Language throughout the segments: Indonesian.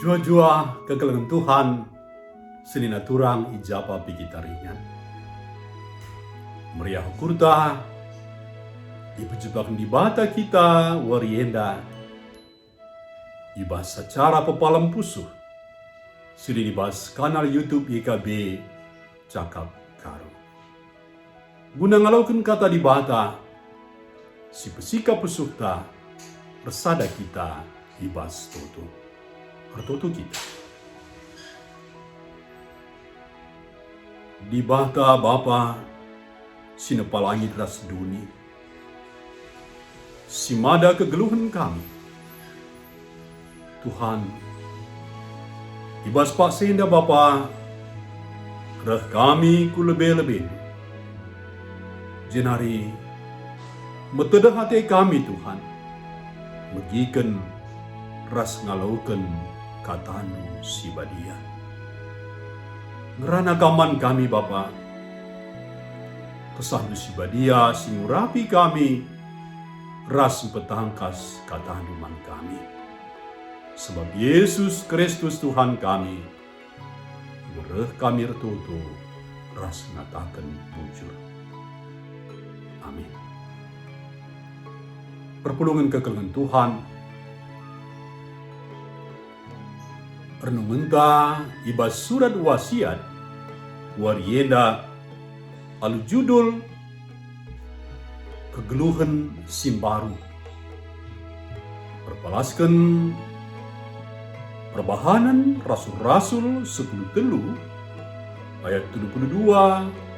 Jua-jua kekelengan Tuhan, selina turang ijapa pikita ringan. Meriah kurta, ipejebakan di bata kita warienda. Ibas secara pepalam pusuh, silini bas kanal YouTube IKB Cakap Karu. Guna ngalaukan kata di bata, si pesika pusukta, resada kita ibas toto. Artoto kita. Di bata Bapa, sinepalangit ras duni, simada kegeluhan kami. Tuhan, ibas pak senda Bapa, reh kami ku lebih-lebih. Jenari, meteda hati kami Tuhan, megiken ras ngalauken katanu si badia. Ngerana kaman kami Bapa, kesahnu si badia singurapi kami, ras petangkas katanu man kami. Sebab Yesus Kristus Tuhan kami, bereh kami retutu, ras ngatakan bujur. Amin. Perpulungan kekelengan Tuhan, renungenta ibas surat wasiat warienda alu judul kegeluhan simbaru, perpalaskan perbahanan rasul-rasul 10 telu ayat 72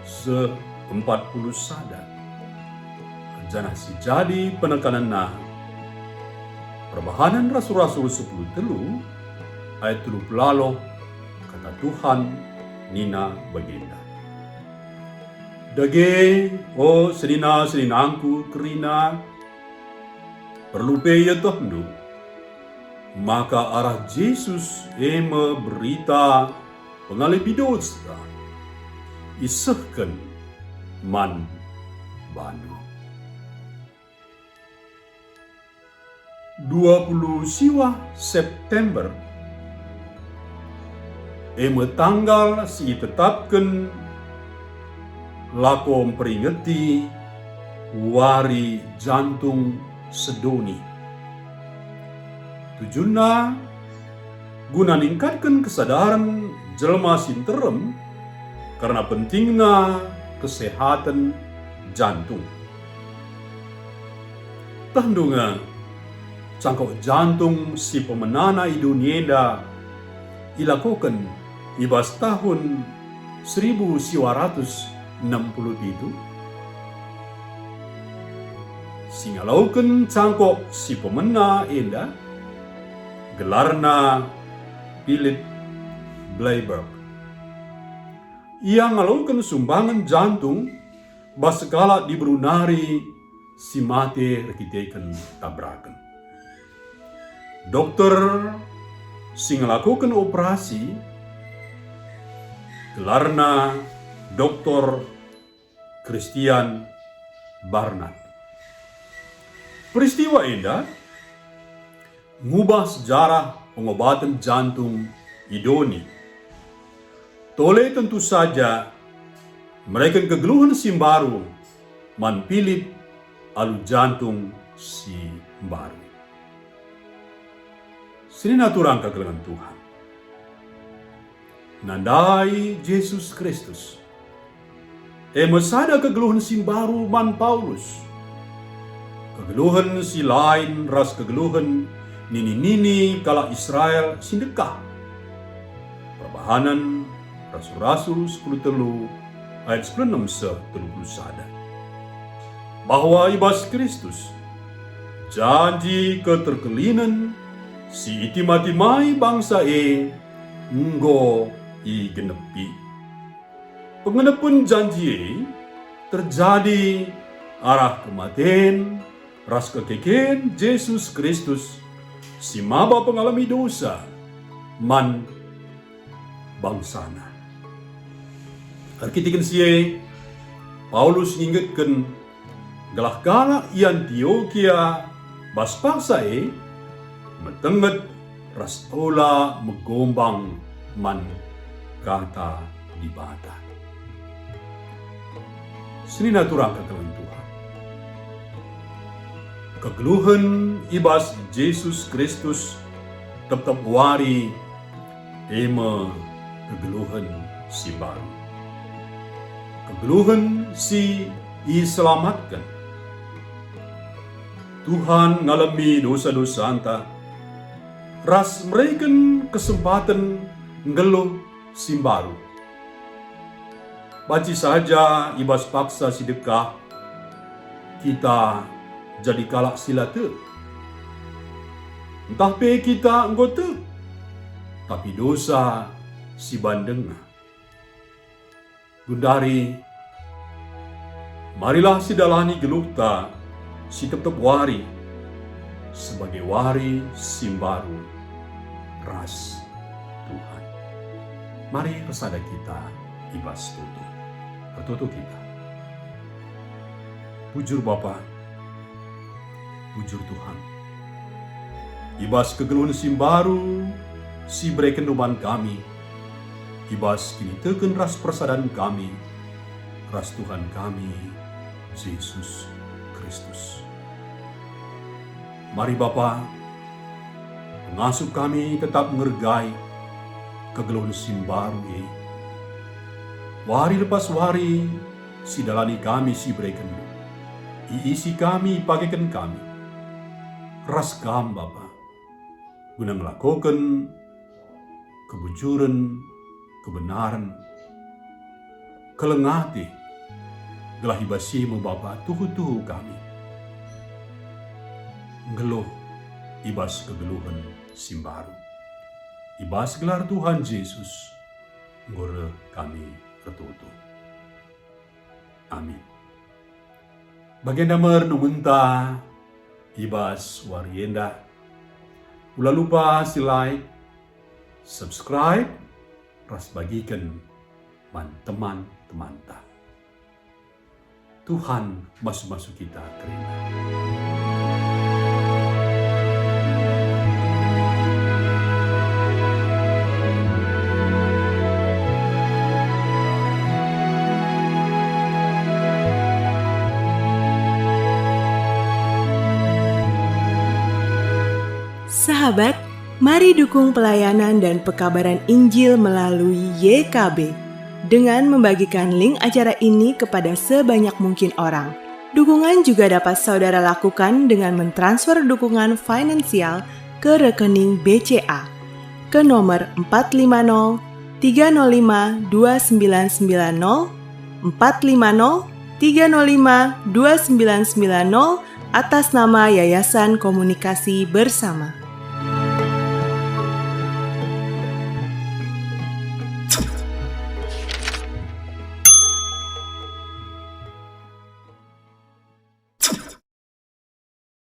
se-40 sada. Janah si jadi penekanan nah perbahanan rasul-rasul 10 telu ayat 30 kata Tuhan nina bagenda. Dage o selina-selinangku kerina perlu peya tohnu, maka arah Yesus ema berita pengalipidosa isehken man bandu. 20 siwa September tanggal si tetapkan lakom peringati wari jantung sedoni. Tujuanna guna ningkatkan kesadaran jelma sinterem karena pentingna kesehatan jantung. Tandunga cangkok jantung si pemenana Indonesia ilakukan ibas tahun 1967. Singalaukan cangkok si pemena enda gelarna Philip Bleiberg. Ia ngalaukan sumbangan jantung bas sekala di Brunei si mate rekiteken tabrakan. Dokter sing ngelakukan operasi gelarna Dr. Christian Barnard. Peristiwa ini ngubah sejarah pengobatan jantung idoni. Tole tentu saja mereka kegeluhan simbaru man Philip alu jantung si baru. Selina turang kegeluhan Tuhan. Nandai Yesus Kristus. Mesada kegeluhan simbaru man Paulus. Kegeluhan si lain ras kegeluhan nini-nini kala Israel sindekah. Perbahanan rasul-rasul 10 telu ayat 96 se-30 sada. Bahwa ibas Kristus janji keterkelinan si itimatimai bangsa nggo i genepi. Pengenepun janji terjadi arah kematian ras kekeken Yesus Kristus si maba pengalami dosa man bangsana. Arkitiken siye Paulus ngingetken galah kala i Antioquia bas bangsa metenget ras ola megombang man kata di bata. Senina turang katalan Tuhan. Kegeluhan ibas Yesus Kristus tetap wari ema kegeluhan si baru. Kegeluhan si diselamatkan. Tuhan ngalami dosa-dosa anta. Ras mereken kesempatan ngeluh si baru. Baci saja ibas paksa si dekah. Kita jadi kalak silata. Entah pe kita anggota. Tapi dosa si bandeng. Gundari, marilah si dalani gelukta si tetap wari sebagai wari si baru ras Tuhan. Mari pesada kita ibas tutup kita. Bujur Bapa, bujur Tuhan. Ibas kegeluhan si baru si breken nuban kami. Ibas kini teken ras persadaan kami, ras Tuhan kami, Yesus Kristus. Mari Bapa, pengasuh kami tetap ngergai kegeluhan sim baru ini. Wari lepas wari, si dalani kami si breken. Iisi kami, pakaikan kami. Ras kam Bapa, guna melakukan kebujuran, kebenaran, kelengati, gelah ibasimu Bapa tuhu-tuhu kami. Ngeluh ibas kegeluhan simbaru. Ibas gelar Tuhan Yesus, ngore kami tertutup. Amin. Bagian nomor numunta ibas warienda. Ulah lupa si like, subscribe, ras bagikan man teman-teman ta. Tuhan masuk kita terima. Sahabat, mari dukung pelayanan dan pekabaran Injil melalui YKB dengan membagikan link acara ini kepada sebanyak mungkin orang. Dukungan juga dapat saudara lakukan dengan mentransfer dukungan finansial ke rekening BCA ke nomor 450 305 2990 450 305 2990 atas nama Yayasan Komunikasi Bersama.